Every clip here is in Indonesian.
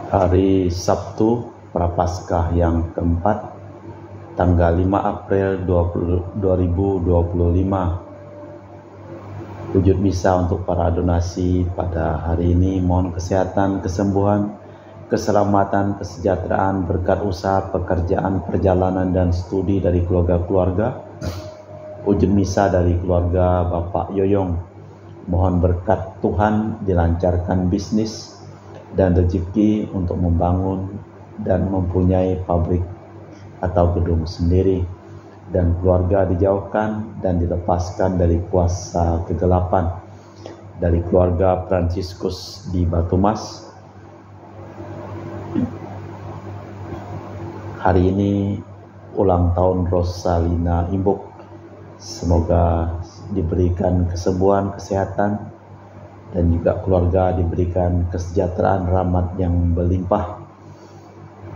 Hari Sabtu Prapaskah yang keempat, tanggal 5 April 2025. Wujud misa untuk para donasi pada hari ini. Mohon kesehatan, kesembuhan, keselamatan, kesejahteraan, berkat usaha, pekerjaan, perjalanan, dan studi dari keluarga-keluarga. Wujud misa dari keluarga Bapak Yoyong. Mohon berkat Tuhan, dilancarkan bisnis dan rezeki untuk membangun dan mempunyai pabrik atau gedung sendiri, dan keluarga dijauhkan dan dilepaskan dari kuasa kegelapan. Dari keluarga Fransiskus di Batumas, hari ini ulang tahun Rosalina Imbuk. Semoga diberikan kesembuhan, kesehatan, dan juga keluarga diberikan kesejahteraan, rahmat yang berlimpah.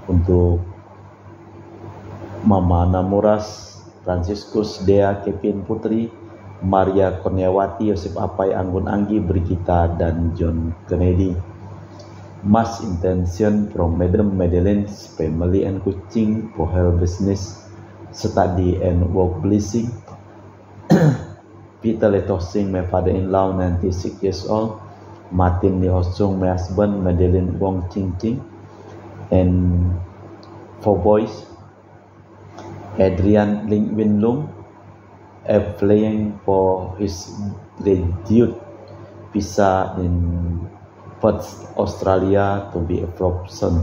Untuk Mama Namuras, Fransiskus Dea Kevin Putri, Maria Kurniawati, Yosef Apai, Anggun Anggi, Brigita, dan John Kennedy. Mass intention from Madam Madeleine's family and Kuching for her business, study and work blessing. Peter Letosing, my father-in-law, 96 years old. Martin Lihosung, my husband, Madeleine Wong Ching Ching. And 4 boys, Adrian Ling Win Lung, applying for his graduate visa in Perth, Australia to be approved soon.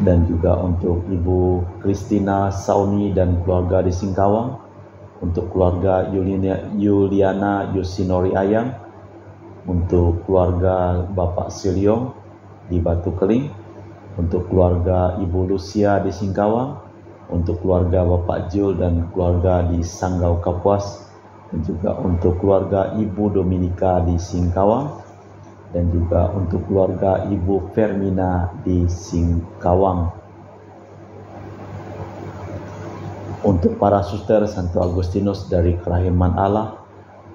Dan juga untuk Ibu Christina Sauni dan keluarga di Singkawang, untuk keluarga Yuliana Yusinori Ayang, untuk keluarga Bapak Siliong di Batu Keling, untuk keluarga Ibu Lucia di Singkawang, untuk keluarga Bapak Jul dan keluarga di Sanggau Kapuas, dan juga untuk keluarga Ibu Dominika di Singkawang, dan juga untuk keluarga Ibu Fermina di Singkawang. Untuk para suster Santo Agustinus dari Kerahiman Allah,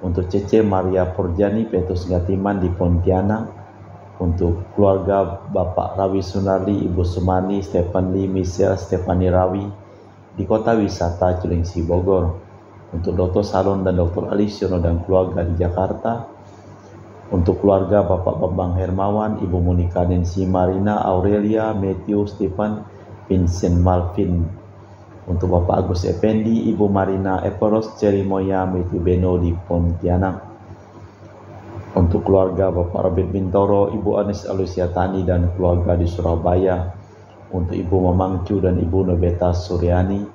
untuk Cece Maria Porjani Petrus Gatiman di Pontianak, untuk keluarga Bapak Rawi Sunardi, Ibu Sumani, Stephen Lee, Michelle Stefani Rawi di Kota Wisata Cilengsi Bogor, untuk Dr. Salon dan Dr. Alisiono dan keluarga di Jakarta, untuk keluarga Bapak Bambang Hermawan, Ibu Monika Nancy Marina, Aurelia, Matthew, Stephen, Vincent Malvin, untuk Bapak Agus Effendi, Ibu Marina Eporos, Cherry Moya, Matthew Beno di Pontianak, untuk keluarga Bapak Robert Bintoro, Ibu Anis Alusiatani dan keluarga di Surabaya, untuk Ibu Mamang Cu dan Ibu Nobeta Suryani.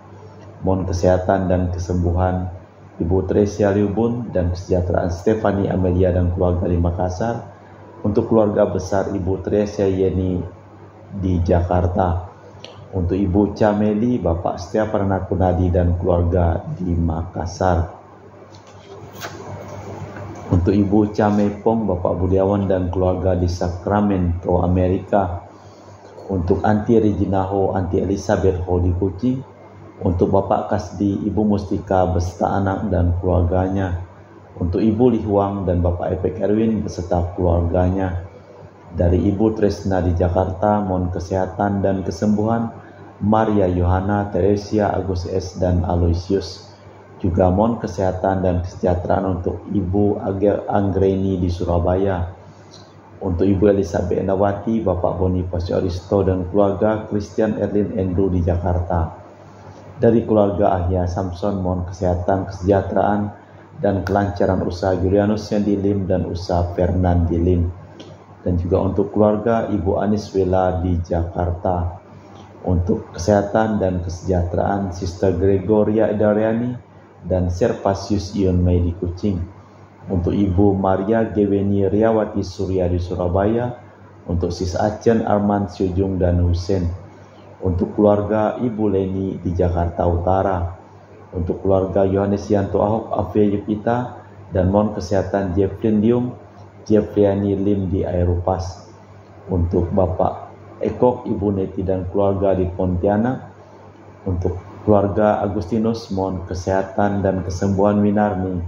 Mohon kesehatan dan kesembuhan Ibu Tresia Liubun dan kesejahteraan Stefani Amelia dan keluarga di Makassar, untuk keluarga besar Ibu Tresia Yeni di Jakarta, untuk Ibu Cameli, Bapak Setia Pranakunadi dan keluarga di Makassar, untuk Ibu Camepong, Bapak Budiawan dan keluarga di Sacramento, Amerika, untuk Anti Reginaho, Anti Elizabeth Ho di Kuching, untuk Bapak Kasdi, Ibu Mustika beserta anak dan keluarganya, untuk Ibu Lihuang dan Bapak Epek Erwin beserta keluarganya. Dari Ibu Tresna di Jakarta, mohon kesehatan dan kesembuhan Maria Yohana, Teresia, Agus S, dan Aloysius. Juga mohon kesehatan dan kesejahteraan untuk Ibu Anggreni di Surabaya, untuk Ibu Elizabeth Nawati, Bapak Bonifacio Aristo dan keluarga, Christian Erlin Andrew di Jakarta. Dari keluarga Ahya Samson, mohon kesehatan, kesejahteraan, dan kelancaran usaha Julianus Sandy Lim dan usaha Fernandi Lim. Dan juga untuk keluarga Ibu Anis Wela di Jakarta. Untuk kesehatan dan kesejahteraan Sister Gregoria Edariani dan Servasius Ion Mei di Kuching. Untuk Ibu Maria Geweni Riawati Surya di Surabaya. Untuk Sis Acen Arman Syujung dan Husen. Untuk keluarga Ibu Leni di Jakarta Utara, untuk keluarga Yohanes Yanto Ahok, Afia Yupita, dan mohon kesehatan Jeffrey Liung, Jeffriani Lim di Aeropas, untuk Bapak Ekok, Ibu Neti dan keluarga di Pontianak, untuk keluarga Agustinus, mohon kesehatan dan kesembuhan Winarni,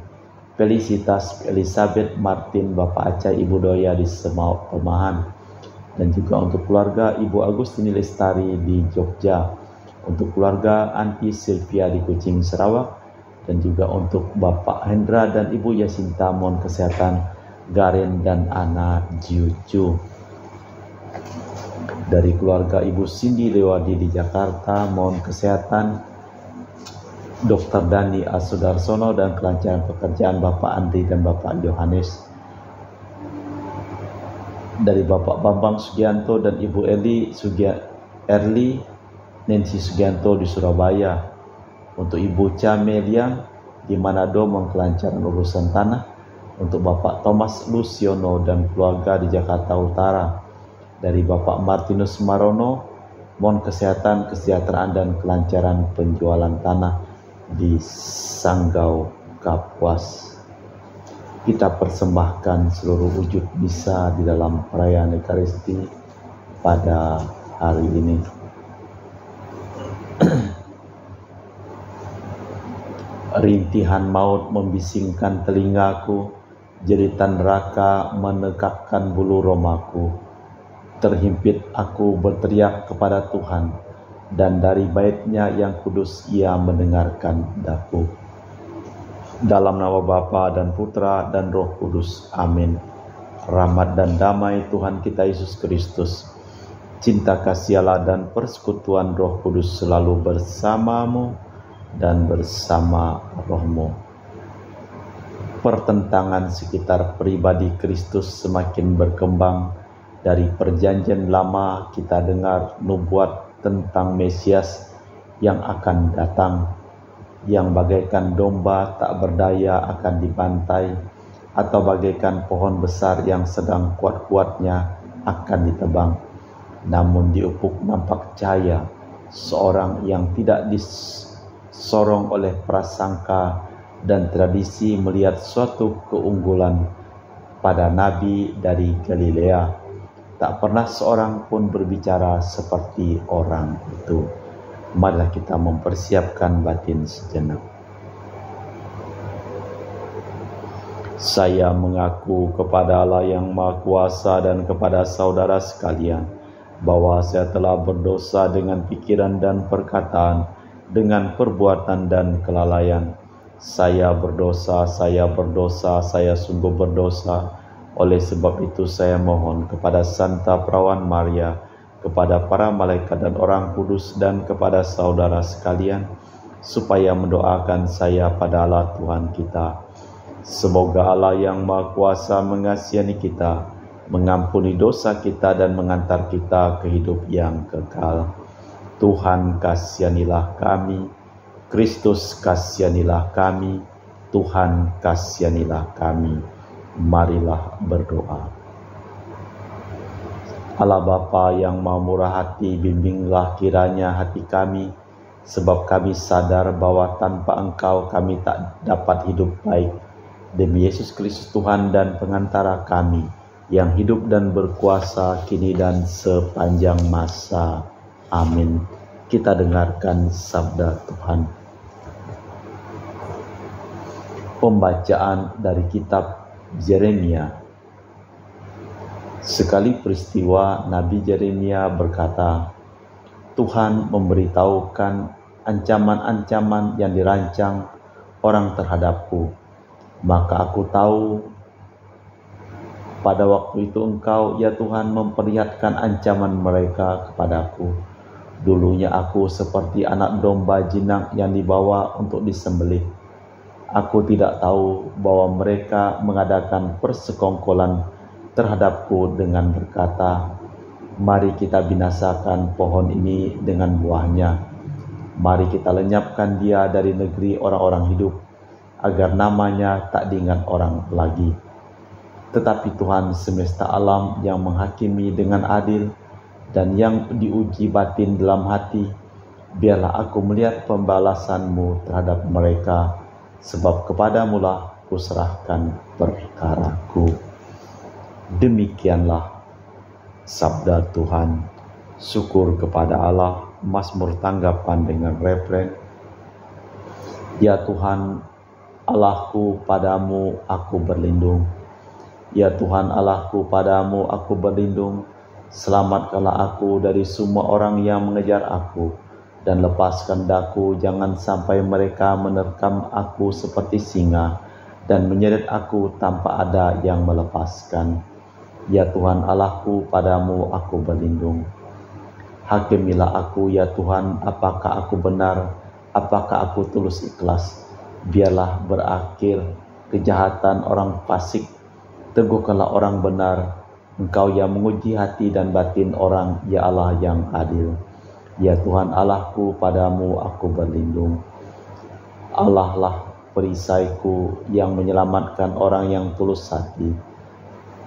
Felicitas Elizabeth Martin Bapak Acai Ibu Doya di Semau Pemahan, dan juga untuk keluarga Ibu Agustini Lestari di Jogja, untuk keluarga Anti Sylvia di Kucing Sarawak, dan juga untuk Bapak Hendra dan Ibu Yasinta mohon kesehatan Garen dan Ana Juju. Dari keluarga Ibu Cindy Lewadi di Jakarta mohon kesehatan Dr. Dani Asudarsono dan kelancaran pekerjaan Bapak Andri dan Bapak Yohanes. Dari Bapak Bambang Sugianto dan Ibu Erli Nancy Sugianto di Surabaya, untuk Ibu Cameliang di Manado mohon kelancaran urusan tanah, untuk Bapak Thomas Luciono dan keluarga di Jakarta Utara. Dari Bapak Martinus Marono mohon kesehatan, kesejahteraan dan kelancaran penjualan tanah di Sanggau Kapuas. Kita persembahkan seluruh wujud bisa di dalam perayaan Ekaristi pada hari ini. Rintihan maut membisingkan telingaku, jeritan neraka menegakkan bulu romaku. Terhimpit aku berteriak kepada Tuhan, dan dari bait-Nya yang kudus Ia mendengarkan daku. Dalam nama Bapa dan Putra dan Roh Kudus. Amin. Rahmat dan damai Tuhan kita Yesus Kristus, cinta kasih Allah dan persekutuan Roh Kudus selalu bersamamu dan bersama rohmu. Pertentangan sekitar pribadi Kristus semakin berkembang. Dari perjanjian lama kita dengar nubuat tentang Mesias yang akan datang, yang bagaikan domba tak berdaya akan dibantai, atau bagaikan pohon besar yang sedang kuat-kuatnya akan ditebang. Namun di ufuk nampak cahaya, seorang yang tidak disorong oleh prasangka dan tradisi melihat suatu keunggulan pada nabi dari Galilea. Tak pernah seorang pun berbicara seperti orang itu. Marilah kita mempersiapkan batin sejenak. Saya mengaku kepada Allah yang Maha Kuasa dan kepada saudara sekalian, bahwa saya telah berdosa dengan pikiran dan perkataan, dengan perbuatan dan kelalaian. Saya berdosa, saya sungguh berdosa. Oleh sebab itu saya mohon kepada Santa Perawan Maria, kepada para malaikat dan orang kudus, dan kepada saudara sekalian, supaya mendoakan saya pada Allah Tuhan kita. Semoga Allah yang Maha Kuasa mengasihi kita, mengampuni dosa kita, dan mengantar kita ke hidup yang kekal. Tuhan kasihanilah kami, Kristus kasihanilah kami, Tuhan kasihanilah kami. Marilah berdoa. Allah Bapa yang Maha Murah Hati, bimbinglah kiranya hati kami, sebab kami sadar bahwa tanpa Engkau kami tak dapat hidup baik. Demi Yesus Kristus Tuhan dan pengantara kami, yang hidup dan berkuasa kini dan sepanjang masa. Amin. Kita dengarkan sabda Tuhan. Pembacaan dari kitab Yeremia. Sekali peristiwa Nabi Yeremia berkata, Tuhan memberitahukan ancaman-ancaman yang dirancang orang terhadapku. Maka aku tahu pada waktu itu Engkau, ya Tuhan, memperlihatkan ancaman mereka kepadaku. Dulunya aku seperti anak domba jinak yang dibawa untuk disembelih. Aku tidak tahu bahwa mereka mengadakan persekongkolan terhadapku dengan berkata, mari kita binasakan pohon ini dengan buahnya. Mari kita lenyapkan dia dari negeri orang-orang hidup, agar namanya tak diingat orang lagi. Tetapi Tuhan semesta alam yang menghakimi dengan adil dan yang diuji batin dalam hati, biarlah aku melihat pembalasan-Mu terhadap mereka, sebab kepadamu-lah kuserahkan perkaraku. Demikianlah sabda Tuhan. Syukur kepada Allah. Mazmur tanggapan dengan refren. Ya Tuhan, Allahku, padamu aku berlindung. Ya Tuhan Allahku, padamu aku berlindung. Selamatkanlah aku dari semua orang yang mengejar aku, dan lepaskan daku, jangan sampai mereka menerkam aku seperti singa, dan menyeret aku tanpa ada yang melepaskan. Ya Tuhan Allahku, padamu aku berlindung. Hakimilah aku, ya Tuhan, apakah aku benar, apakah aku tulus ikhlas. Biarlah berakhir kejahatan orang fasik, teguhkanlah orang benar. Engkau yang menguji hati dan batin orang, ya Allah yang adil. Ya Tuhan Allahku, padamu aku berlindung. Allah lah perisaiku yang menyelamatkan orang yang tulus hati.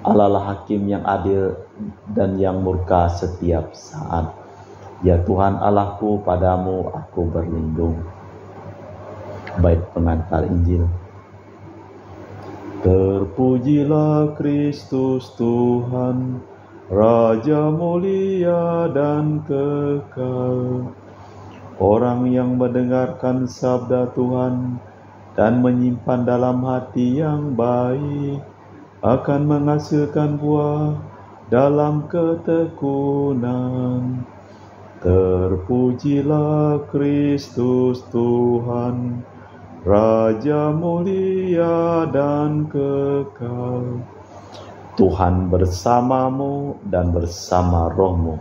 Allah lah hakim yang adil dan yang murka setiap saat. Ya Tuhan Allahku, padamu aku berlindung. Bait pengantar Injil. Terpujilah Kristus Tuhan, Raja mulia dan kekal. Orang yang mendengarkan sabda Tuhan dan menyimpan dalam hati yang baik akan menghasilkan buah dalam ketekunan. Terpujilah Kristus Tuhan, Raja mulia dan kekal. Tuhan bersamamu dan bersama rohmu.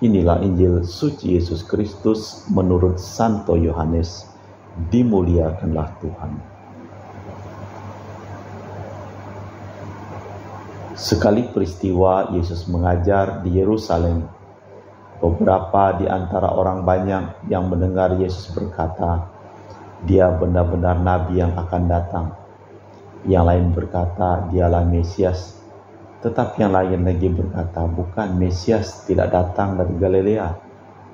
Inilah Injil suci Yesus Kristus menurut Santo Yohanes. Dimuliakanlah Tuhan. Sekali peristiwa Yesus mengajar di Yerusalem, beberapa di antara orang banyak yang mendengar Yesus berkata, "Dia benar-benar nabi yang akan datang." Yang lain berkata, "Dialah Mesias." Tetapi yang lain lagi berkata, "Bukan, Mesias tidak datang dari Galilea.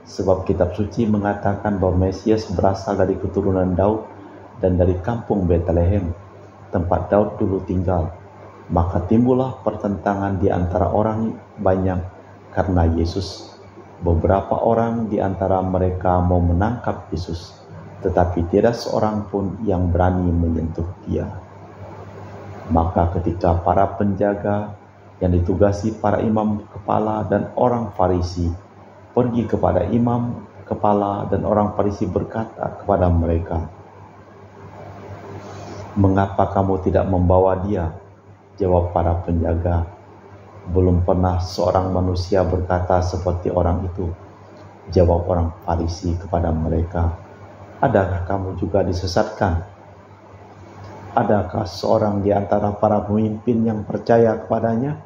Sebab kitab suci mengatakan bahwa Mesias berasal dari keturunan Daud dan dari kampung Betlehem, tempat Daud dulu tinggal." Maka timbullah pertentangan di antara orang banyak karena Yesus. Beberapa orang di antara mereka mau menangkap Yesus, tetapi tidak seorang pun yang berani menyentuh Dia. Maka ketika para penjaga yang ditugasi para imam kepala dan orang Farisi pergi kepada imam kepala dan orang Farisi berkata kepada mereka, "Mengapa kamu tidak membawa Dia?" Jawab para penjaga, "Belum pernah seorang manusia berkata seperti orang itu." Jawab orang Farisi kepada mereka, "Adakah kamu juga disesatkan? Adakah seorang di antara para pemimpin yang percaya kepadanya?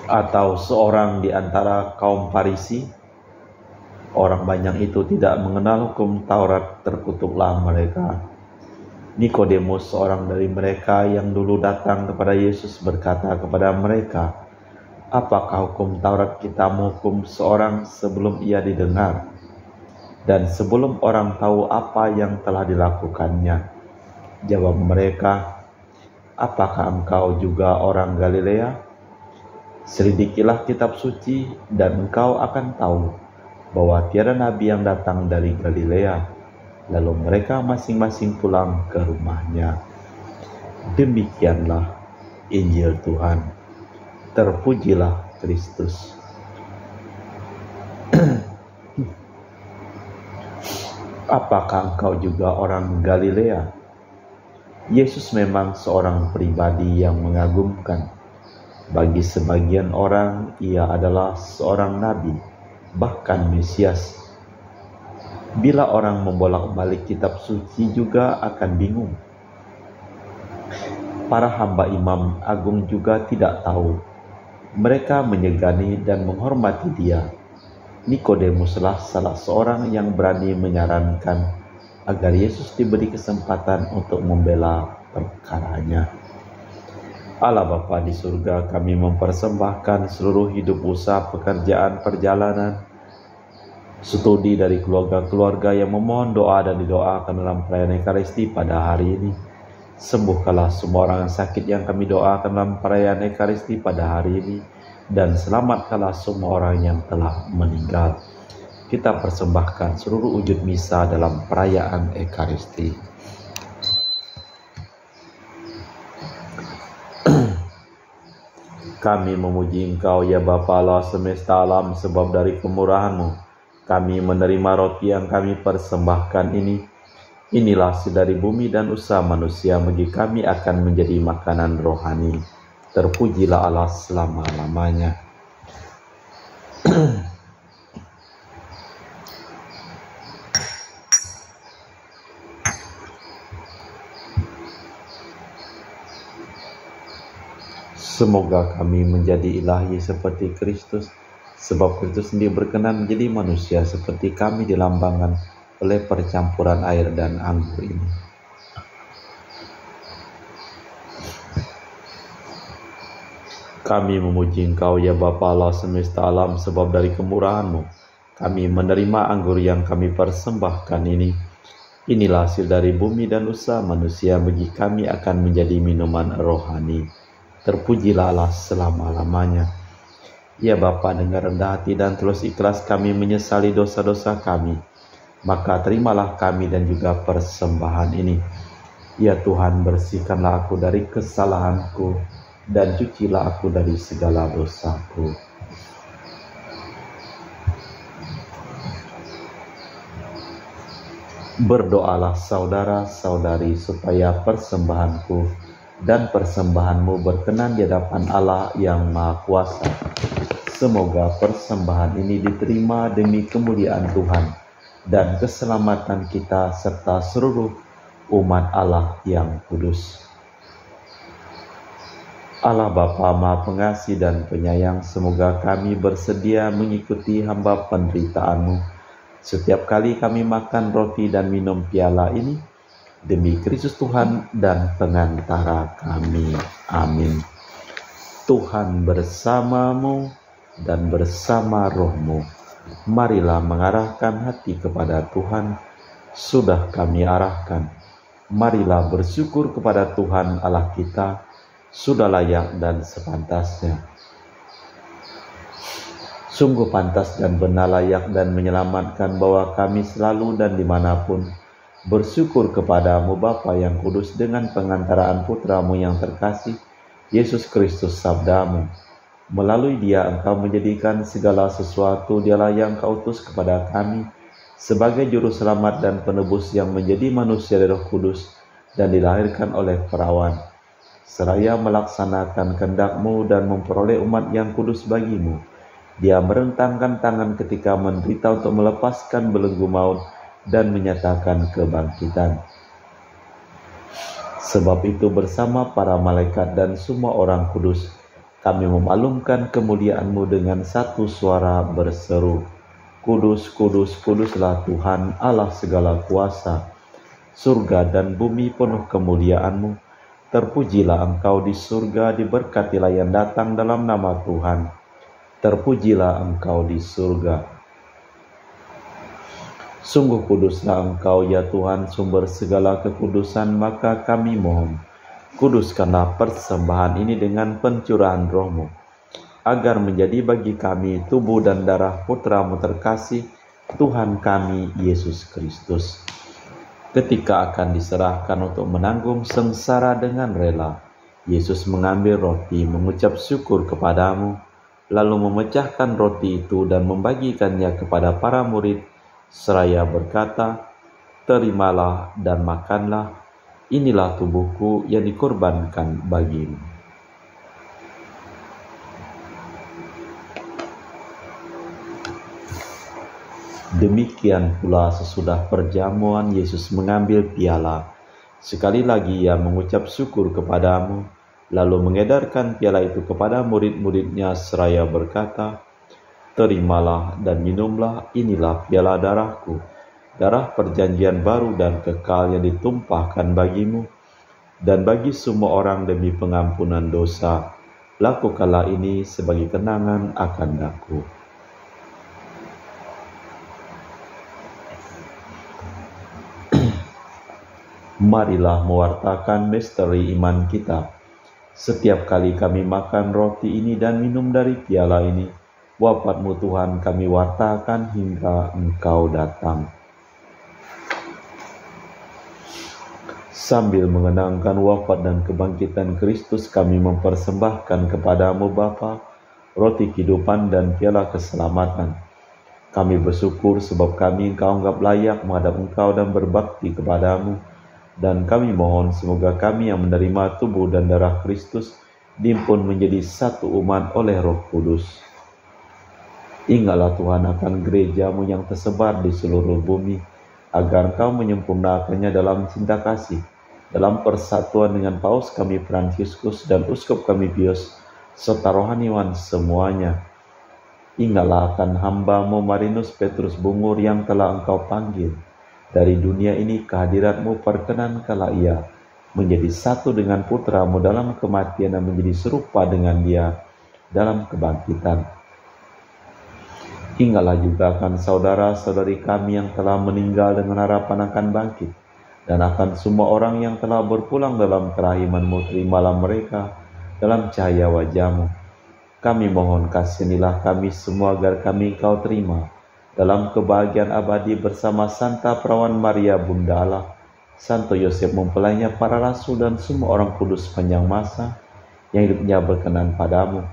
Atau seorang di antara kaum Farisi?" Orang banyak itu tidak mengenal hukum Taurat, terkutuklah mereka. Nikodemus, seorang dari mereka yang dulu datang kepada Yesus, berkata kepada mereka, "Apakah hukum Taurat kita menghukum seorang sebelum ia didengar, dan sebelum orang tahu apa yang telah dilakukannya?" Jawab mereka, "Apakah engkau juga orang Galilea? Selidikilah kitab suci dan engkau akan tahu bahwa tiada nabi yang datang dari Galilea." Lalu mereka masing-masing pulang ke rumahnya. Demikianlah Injil Tuhan. Terpujilah Kristus. Apakah engkau juga orang Galilea? Yesus memang seorang pribadi yang mengagumkan. Bagi sebagian orang, ia adalah seorang nabi, bahkan Mesias. Bila orang membolak-balik kitab suci juga akan bingung. Para hamba imam agung juga tidak tahu. Mereka menyegani dan menghormati Dia. Nikodemuslah salah seorang yang berani menyarankan agar Yesus diberi kesempatan untuk membela perkaranya. Allah Bapa di surga, kami mempersembahkan seluruh hidup, usaha, pekerjaan, perjalanan, studi dari keluarga-keluarga yang memohon doa dan didoakan dalam perayaan Ekaristi pada hari ini. Sembuhkanlah semua orang yang sakit yang kami doakan dalam perayaan Ekaristi pada hari ini. dan selamatkanlah semua orang yang telah meninggal. Kita persembahkan seluruh wujud misa dalam perayaan Ekaristi. Kami memuji Engkau ya Bapa Allah semesta alam, sebab dari kemurahan-Mu kami menerima roti yang kami persembahkan ini. Inilah hasil dari bumi dan usaha manusia, bagi kami akan menjadi makanan rohani. Terpujilah Allah selama-lamanya. Semoga kami menjadi ilahi seperti Kristus, sebab Kristus sendiri berkenan menjadi manusia seperti kami dilambangkan oleh percampuran air dan anggur ini. Kami memuji Engkau ya Bapa Allah semesta alam, sebab dari kemurahan-Mu kami menerima anggur yang kami persembahkan ini. Inilah hasil dari bumi dan usaha manusia, bagi kami akan menjadi minuman rohani. Terpujilah Allah selama-lamanya. Ya Bapa, dengan rendah hati dan tulus ikhlas kami menyesali dosa-dosa kami, maka terimalah kami dan juga persembahan ini. Ya Tuhan, bersihkanlah aku dari kesalahanku dan cucilah aku dari segala dosaku. Berdoalah saudara-saudari supaya persembahanku dan persembahanmu berkenan di hadapan Allah yang Maha Kuasa. Semoga persembahan ini diterima demi kemuliaan Tuhan dan keselamatan kita serta seluruh umat Allah yang kudus. Allah Bapa Maha Pengasih dan Penyayang, semoga kami bersedia mengikuti hamba penderitaan-Mu setiap kali kami makan roti dan minum piala ini, demi Kristus Tuhan dan pengantara kami. Amin. Tuhan bersamamu dan bersama rohmu. Marilah mengarahkan hati kepada Tuhan. Sudah kami arahkan. Marilah bersyukur kepada Tuhan Allah kita. Sudah layak dan sepantasnya. Sungguh pantas dan benar, layak dan menyelamatkan bahwa kami selalu dan dimanapun bersyukur kepadamu Bapa yang kudus, dengan pengantaraan Putramu yang terkasih, Yesus Kristus sabdamu. Melalui Dia Engkau menjadikan segala sesuatu. Dialah yang Engkau utus kepada kami sebagai juru selamat dan penebus, yang menjadi manusia dari Roh Kudus dan dilahirkan oleh perawan, seraya melaksanakan kehendak-Mu dan memperoleh umat yang kudus bagimu. Dia merentangkan tangan ketika menderita untuk melepaskan belenggu maut dan menyatakan kebangkitan. Sebab itu bersama para malaikat dan semua orang kudus, kami memaklumkan kemuliaan-Mu dengan satu suara berseru, Kudus, kudus, kuduslah Tuhan Allah segala kuasa. Surga dan bumi penuh kemuliaan-Mu. Terpujilah Engkau di surga, diberkatilah yang datang dalam nama Tuhan. Terpujilah Engkau di surga. Sungguh kuduslah Engkau ya Tuhan, sumber segala kekudusan, maka kami mohon, kuduskanlah persembahan ini dengan pencurahan Roh-Mu, agar menjadi bagi kami tubuh dan darah Putra-Mu terkasih, Tuhan kami Yesus Kristus. Ketika akan diserahkan untuk menanggung sengsara dengan rela, Yesus mengambil roti, mengucap syukur kepadamu, lalu memecahkan roti itu dan membagikannya kepada para murid, seraya berkata, terimalah dan makanlah, inilah tubuhku yang dikorbankan bagimu. Demikian pula sesudah perjamuan Yesus mengambil piala. Sekali lagi Ia mengucap syukur kepadamu, lalu mengedarkan piala itu kepada murid-muridnya seraya berkata, terimalah dan minumlah, inilah piala darahku, darah perjanjian baru dan kekal yang ditumpahkan bagimu dan bagi semua orang demi pengampunan dosa. Lakukanlah ini sebagai kenangan akan aku. Marilah mewartakan misteri iman kita. Setiap kali kami makan roti ini dan minum dari piala ini, wafat-Mu Tuhan kami wartakan hingga Engkau datang. Sambil mengenangkan wafat dan kebangkitan Kristus, kami mempersembahkan kepada-Mu Bapa, roti kehidupan dan piala keselamatan. Kami bersyukur sebab kami Engkau anggap layak menghadap Engkau dan berbakti kepada-Mu. Dan kami mohon semoga kami yang menerima tubuh dan darah Kristus dihimpun menjadi satu umat oleh Roh Kudus. Ingatlah Tuhan akan gereja-Mu yang tersebar di seluruh bumi, agar Engkau menyempurnakannya dalam cinta kasih, dalam persatuan dengan Paus kami Fransiskus dan Uskup kami Pius, serta rohaniwan semuanya. Ingatlah akan hamba-Mu Marinus Petrus Bungur yang telah Engkau panggil. Dari dunia ini kehadirat-Mu perkenankanlah ia menjadi satu dengan putra-Mu dalam kematian dan menjadi serupa dengan Dia dalam kebangkitan. Ingatlah juga akan saudara-saudari kami yang telah meninggal dengan harapan akan bangkit, dan akan semua orang yang telah berpulang dalam kerahiman-Mu, terimalah mereka dalam cahaya wajah-Mu. Kami mohon kasihanilah kami semua agar kami Engkau terima dalam kebahagiaan abadi bersama Santa Perawan Maria Bunda Allah, Santo Yosef mempelainya para rasul dan semua orang kudus sepanjang masa yang hidupnya berkenan padamu.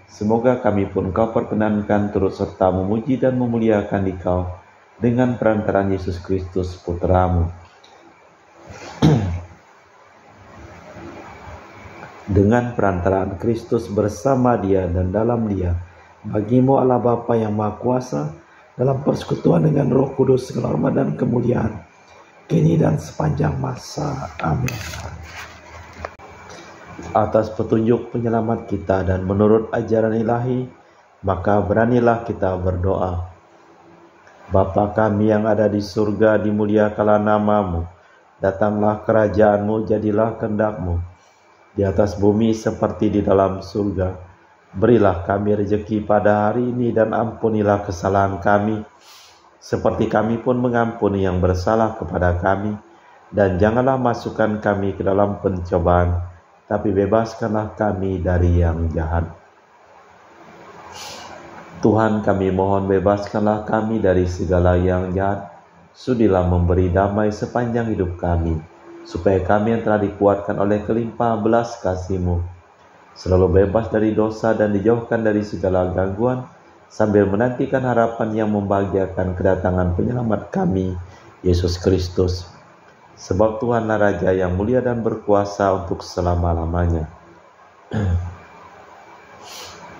Semoga kami pun Engkau perkenankan turut serta memuji dan memuliakan Dikau dengan perantaraan Yesus Kristus Putra-Mu. Dengan perantaraan Kristus bersama Dia dan dalam Dia, bagi-Mu Allah Bapa yang Maha Kuasa, dalam persekutuan dengan Roh Kudus, segala hormat dan kemuliaan, kini dan sepanjang masa. Amin. Atas petunjuk penyelamat kita dan menurut ajaran ilahi, maka beranilah kita berdoa. Bapa kami yang ada di surga, dimuliakanlah nama-Mu. Datanglah kerajaan-Mu, jadilah kehendak-Mu di atas bumi seperti di dalam surga. Berilah kami rezeki pada hari ini dan ampunilah kesalahan kami, seperti kami pun mengampuni yang bersalah kepada kami. Dan janganlah masukkan kami ke dalam pencobaan, tapi bebaskanlah kami dari yang jahat. Tuhan, kami mohon bebaskanlah kami dari segala yang jahat. Sudilah memberi damai sepanjang hidup kami, supaya kami yang telah dikuatkan oleh kelimpahan belas kasih-Mu selalu bebas dari dosa dan dijauhkan dari segala gangguan, sambil menantikan harapan yang membahagiakan kedatangan penyelamat kami, Yesus Kristus. Sebab Tuhanlah Raja yang mulia dan berkuasa untuk selama-lamanya.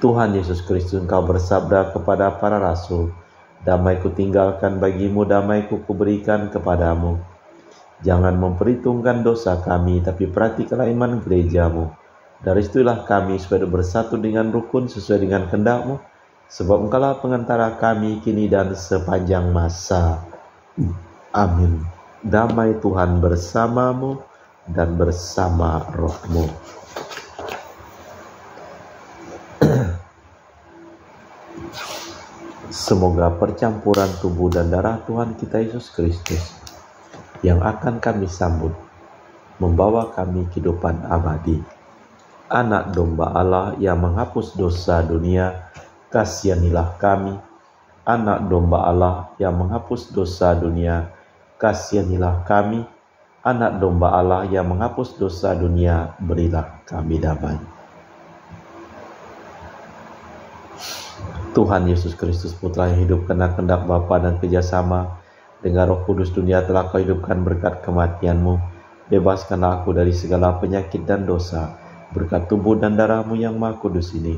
Tuhan Yesus Kristus, Engkau bersabda kepada para rasul, "Damai kutinggalkan bagimu, damai kuberikan kepadamu. Jangan memperhitungkan dosa kami, tapi perhatikanlah iman gereja-Mu. Dari situlah kami supaya bersatu dengan rukun sesuai dengan kehendak-Mu, sebab Engkaulah pengantara kami kini dan sepanjang masa. Amin. Damai Tuhan bersamamu dan bersama roh-Mu." Semoga percampuran tubuh dan darah Tuhan kita Yesus Kristus yang akan kami sambut membawa kami kehidupan abadi. Anak domba Allah yang menghapus dosa dunia, kasihanilah kami. Anak domba Allah yang menghapus dosa dunia, kasihanilah kami. Anak domba Allah yang menghapus dosa dunia, berilah kami damai. Tuhan Yesus Kristus Putra yang hidup karena kehendak Bapa dan kerjasama dengan Roh Kudus, dunia telah Kau hidupkan berkat kematian-Mu. Bebaskanlah aku dari segala penyakit dan dosa, berkat tubuh dan darah-Mu yang Maha Kudus ini.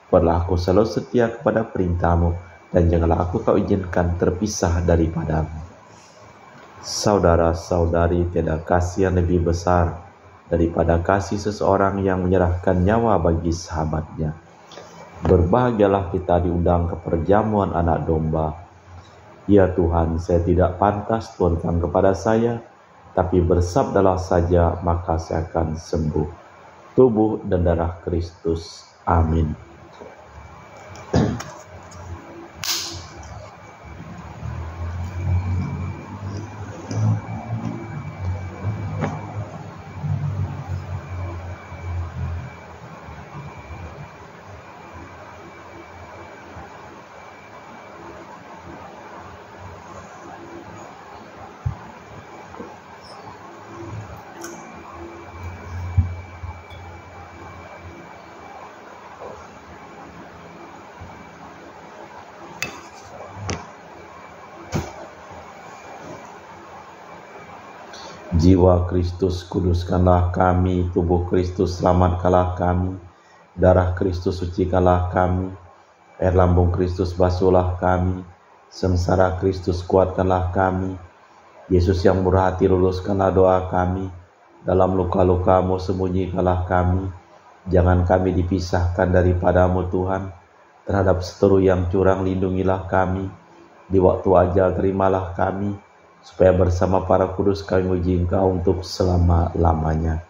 Buatlah aku selalu setia kepada perintah-Mu, dan janganlah aku Kau izinkan terpisah daripada-Mu. Saudara-saudari, tiada kasih yang lebih besar daripada kasih seseorang yang menyerahkan nyawa bagi sahabatnya. Berbahagialah kita diundang ke perjamuan anak domba. Ya Tuhan, saya tidak pantas turunkan kepada saya, tapi bersabdalah saja, maka saya akan sembuh. Tubuh dan darah Kristus. Amin. Jiwa Kristus kuduskanlah kami, tubuh Kristus selamatkanlah kami, darah Kristus sucikanlah kami, air lambung Kristus basuhlah kami, sengsara Kristus kuatkanlah kami, Yesus yang murah hati luluskanlah doa kami, dalam luka-luka-Mu sembunyikanlah kami, jangan kami dipisahkan daripadamu Tuhan, terhadap seteru yang curang lindungilah kami, di waktu ajal terimalah kami, supaya bersama para kudus kami memuji Engkau untuk selama-lamanya.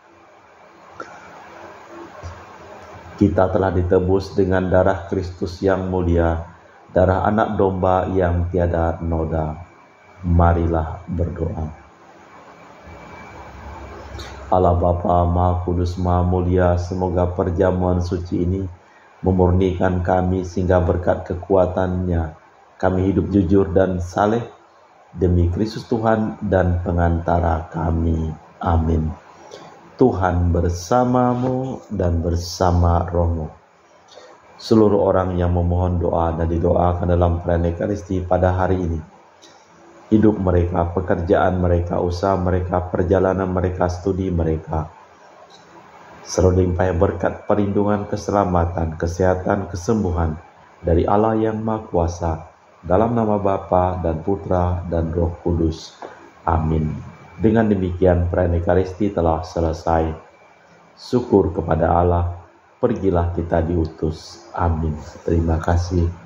Kita telah ditebus dengan darah Kristus yang mulia, darah anak domba yang tiada noda. Marilah berdoa. Allah Bapa Maha Kudus Maha Mulia, semoga perjamuan suci ini memurnikan kami sehingga berkat kekuatannya kami hidup jujur dan saleh demi Kristus Tuhan dan pengantara kami. Amin. Tuhan bersamamu dan bersama rohmu. Seluruh orang yang memohon doa dan didoakan dalam perayaan Ekaristi pada hari ini, hidup mereka, pekerjaan mereka, usaha mereka, perjalanan mereka, studi mereka, selalu dilimpahi berkat perlindungan, keselamatan, kesehatan, kesembuhan dari Allah yang Maha Kuasa, dalam nama Bapa dan Putra dan Roh Kudus. Amin. Dengan demikian perayaan Ekaristi telah selesai. Syukur kepada Allah, pergilah kita diutus. Amin. Terima kasih.